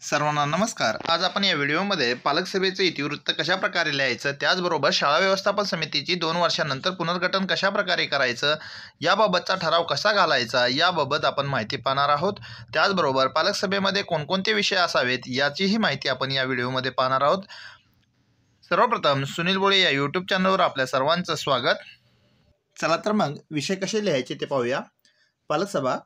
सर्वांना नमस्कार। आज आपण या व्हिडिओमध्ये पालक सभेचे इतिवृत्त कशा प्रकारे लिहायचं, त्याचबरोबर शाळा व्यवस्थापन समितीची 2 वर्षांनंतर पुनर्गठन कशा प्रकारे करायचं, याबाबतचा ठराव कसा घालायचा याबाबत आपण माहिती पाहणार आहोत। त्याचबरोबर पालक सभेमध्ये कोणकोणते विषय असावेत याचीही माहिती आपण या व्हिडिओमध्ये पाहणार आहोत। सर्वप्रथम सुनील बोळे या यूट्यूब चॅनलवर आपल्या सर्वांचं स्वागत। चला तर मग विषय कसे लिहायचे ते पाहूया। पालक सभा,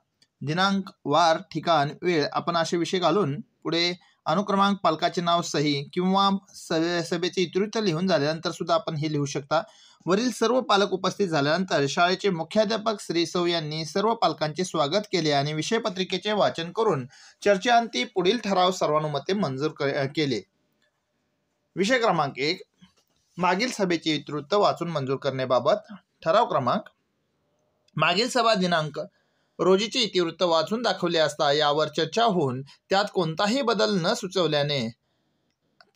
दिनांक, वार, ठिकाण, वेळ आपण असे विषय घालून पुढे अनुक्रमांक, पालकाचे नाव, सही किंवा सभेचे इतिवृत्त लिहून झाल्यानंतर सुद्धा आपण हे लिहू शकता। वरील सर्व पालक उपस्थित झाल्यानंतर शाळेचे मुख्याध्यापक श्री सौ यांनी सर्व पालकांचे स्वागत केले आणि विषय पत्रिकेचे वाचन करून चर्चेअंती पुढील ठराव सर्वानुमते मंजूर केले। विषय क्रमांक 1, मागील सभेचे इतिवृत्त वाचून मंजूर करण्याबाबत। ठराव क्रमांक, मागील सभा दिनांक रोजीचे इतिवृत्त वाचून दाखवले असता यावर चर्चा होऊन त्यात कोणताही बदल न सुचवल्याने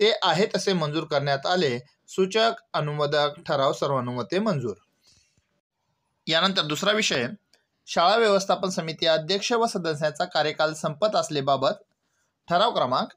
ते आहे तसे मंजूर करण्यात आले। सूचक, अनुमोदक, ठराव सर्वानुमते मंजूर। यानंतर दुसरा विषय, शाळा व्यवस्थापन समिती अध्यक्ष व सदस्यांचा कार्यकाल संपत असलेबाबत। ठराव क्रमांक,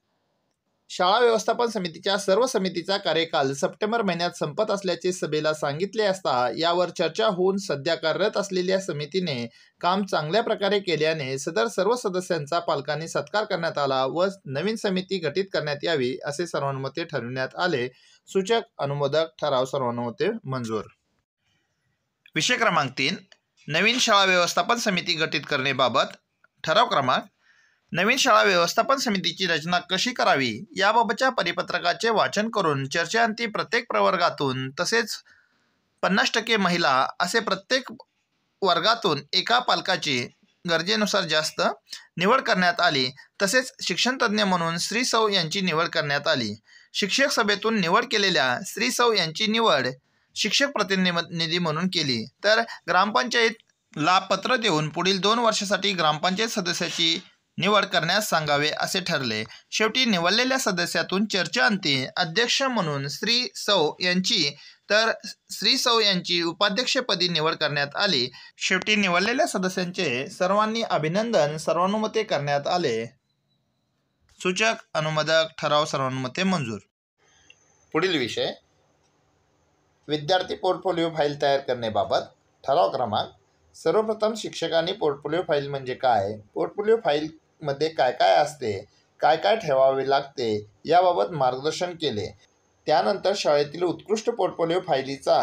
शाळा व्यवस्थापन समितीच्या सर्व समितीचा कार्यकाल सप्टेंबर महिन्यात संपत असल्याचे सभेला सांगितले असता यावर चर्चा होऊन सध्या कार्यरत असलेल्या समितीने काम चांगल्या प्रकारे केल्याने सदर सर्व सदस्यांचा पालकांनी सत्कार करण्यात आला व नवीन समिती गठीत करण्यात यावी असे सर्वानुमते ठरविण्यात आले। सूचक, अनुमोदक, ठराव सर्वानुमते मंजूर। विषय क्रमांक 3, नवीन शाळा व्यवस्थापन समिती गठीत करण्याबाबत। ठराव क्रमांक, नवीन शाळा व्यवस्थापन समितीची रचना कशी करावी याबाबतच्या परिपत्रकाचे वाचन करून चर्चेअंती प्रत्येक प्रवर्गातून तसेच 50% महिला असे प्रत्येक वर्गातून एका पालकाची गरजेनुसार जास्त निवड करण्यात आली। तसेच शिक्षणतज्ज्ञ म्हणून श्री सौ यांची निवड करण्यात आली। शिक्षक सभेतून निवड केलेल्या श्री सौ यांची निवड शिक्षक प्रतिनिधी म्हणून केली। तर ग्रामपंचायतला पत्र देऊन पुढील 2 वर्षासाठी ग्रामपंचायत सदस्याची निवड करण्यास सांगावे असे ठरले। शेवटी निवडलेल्या सदस्यातून चर्चेअंती अध्यक्ष म्हणून श्री सौ यांची तर श्री सौ यांची उपाध्यक्षपदी निवड करण्यात आली। शेवटी निवडलेल्या सदस्यांचे सर्वांनी अभिनंदन सर्वानुमते करण्यात आले। सूचक, अनुमोदक, ठराव सर्वानुमते मंजूर। पुढील विषय, विद्यार्थी पोर्टफोलिओ फाईल तयार करण्याबाबत। ठराव क्रमांक, सर्वप्रथम शिक्षकांनी पोर्टफोलिओ फाईल म्हणजे काय, पोर्टफोलिओ फाईल मध्ये काय काय असते, काय काय ठेवावे लागते याबाबत मार्गदर्शन केले। त्यानंतर शाळेतील उत्कृष्ट पोर्टफोलिओ फाईलीचा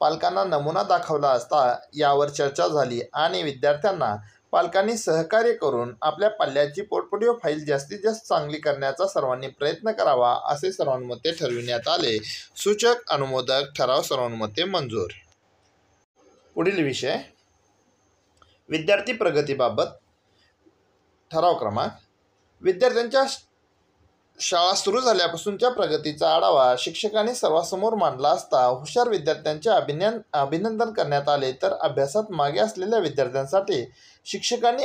पालकांना नमुना दाखवला असता यावर चर्चा झाली आणि विद्यार्थ्यांना पालकांनी सहकार्य करून आपल्या पल्ल्याची पोर्टफोलिओ फाईल जास्तीत जास्त चांगली करण्याचा सर्वांनी प्रयत्न करावा असे सर्वानुमते ठरविण्यात आले। सूचक, अनुमोदक, ठराव सर्वानुमते मंजूर। पुढील विषय, विद्यार्थी प्रगतीबाबत। ठराव क्रमांक, विद्यार्थ्यांच्या शाळा सुरू झाल्यापासूनच्या प्रगतीचा आढावा शिक्षकांनी सर्वांसमोर मांडला असता हुशार विद्यार्थ्यांचे अभिनंदन करण्यात आले। तर अभ्यासात मागे असलेल्या विद्यार्थ्यांसाठी शिक्षकांनी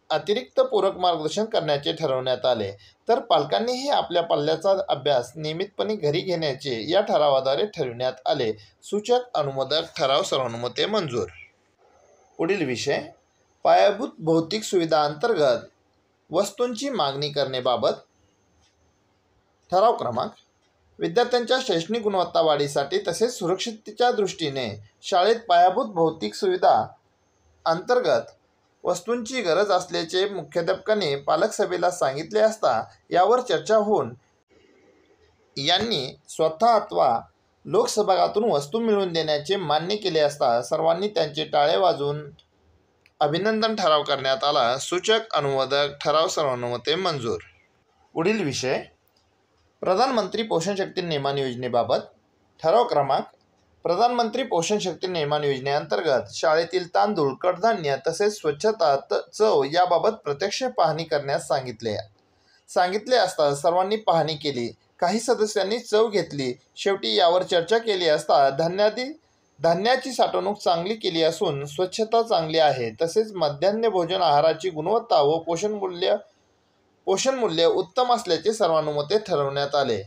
अतिरिक्त पूरक मार्गदर्शन करण्याचे ठरवण्यात आले। तर पालकांनीही आपल्या पल्ल्याचा अभ्यास नियमितपणे घरी घेण्याचे या ठरावाद्वारे ठरविण्यात आले। सूचक, अनुमोदक, ठराव सर्वानुमते मंजूर। पुढील विषय, पायाभूत भौतिक सुविधा अंतर्गत वस्तूंची मागणी करण्याबाबत। ठराव क्रमांक, विद्यार्थ्यांच्या शैक्षणिक गुणवत्ता वाढीसाठी तसेच सुरक्षिततेच्या दृष्टीने शाळेत पायाभूत भौतिक सुविधा अंतर्गत वस्तूंची गरज असल्याचे मुख्याध्यापकांनी पालक सभेला सांगितले असता यावर चर्चा होऊन यांनी स्वतः अथवा लोकसहभागातून वस्तू मिळवून देण्याचे मान्य केले असता सर्वांनी त्यांचे टाळे वाजवून अभिनंदन ठराव करण्यात आला। सूचक, अनुमोदक, ठराव सर्वानुमते मंजूर। पुढील विषय, प्रधानमंत्री पोषण शक्ती निर्माण योजनेबाबत। ठराव क्रमांक, प्रधानमंत्री पोषण शक्ती निर्माण योजनेअंतर्गत शाळेतील तांदूळ, कडधान्य तसेच स्वच्छता, चव याबाबत प्रत्यक्ष पाहणी करण्यास सांगितले असता सर्वांनी पाहणी केली। काही सदस्यांनी चव घेतली। शेवटी यावर चर्चा केली असता धान्याची साठवणूक चांगली केली असून स्वच्छता चांगली आहे तसेच मध्यान्ह भोजन आहाराची गुणवत्ता व पोषण मूल्य उत्तम असल्याचे सर्वानुमते ठरवण्यात आले।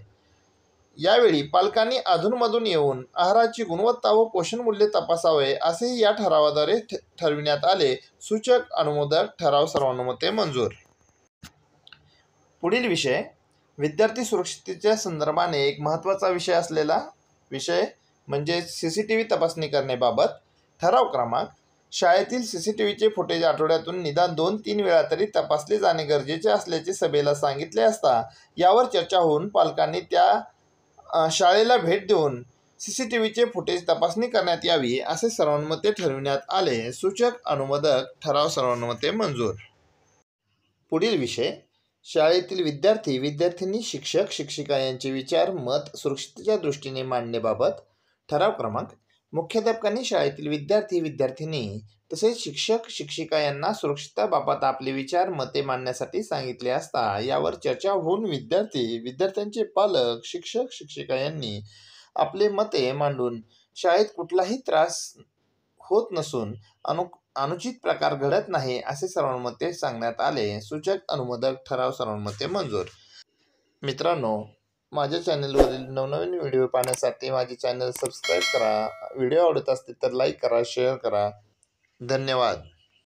यावेळी पालकांनी अधूनमधून येऊन आहाराची गुणवत्ता व पोषण मूल्य तपासावे असेही या ठरावाद्वारे ठरविण्यात आले। सूचक, अनुमोदक, ठराव सर्वानुमते मंजूर। पुढील विषय विद्यार्थी सुरक्षिततेच्या संदर्भाने एक महत्त्वाचा विषय असलेला विषय म्हणजे CCTV तपासणी करण्याबाबत ठराव क्रमांक. शाळेतील CCTVचे फुटेज आठवड्यातून निदान 2-3 वेळा तरी तपासले जाणे गरजेचे असल्याचे सभेला सांगितले असता यावर चर्चा होऊन पालकांनी त्या शाळेला भेट देऊन CCTVचे फुटेज तपासणी करण्यात यावी असे सर्वानुमते ठरविण्यात आले. सूचक अनुमोदक ठराव सर्वानुमते मंजूर. पुढील विषय शाळेतील विद्यार्थी शिक्षक शिक्षिका यांचे विचार मत सुरक्षिततेच्या दृष्टीने मांडण्याबाबत ठराव क्रमांक. मुख्याध्यापकांनी शाळेतील विद्यार्थी तसेच शिक्षक शिक्षिका यांना सुरक्षिततेबाबत आपले विचार मते मांडण्यासाठी सांगितले असता यावर चर्चा होऊन विद्यार्थ्यांचे पालक शिक्षक शिक्षिका यांनी आपले मते मांडून शाळेत कुठलाही त्रास होत नसून अनुचित प्रकार घडत नाही असे सर्वानुमते सांगण्यात आले. सूचक अनुमोदक ठराव सर्वानुमते मंजूर. मित्रांनो, माझ्या चॅनलवरील नवनवीन व्हिडिओ पाहण्यासाठी माझे चॅनल सबस्क्राईब करा. व्हिडिओ आवडत असतील तर लाईक करा, शेअर करा. धन्यवाद.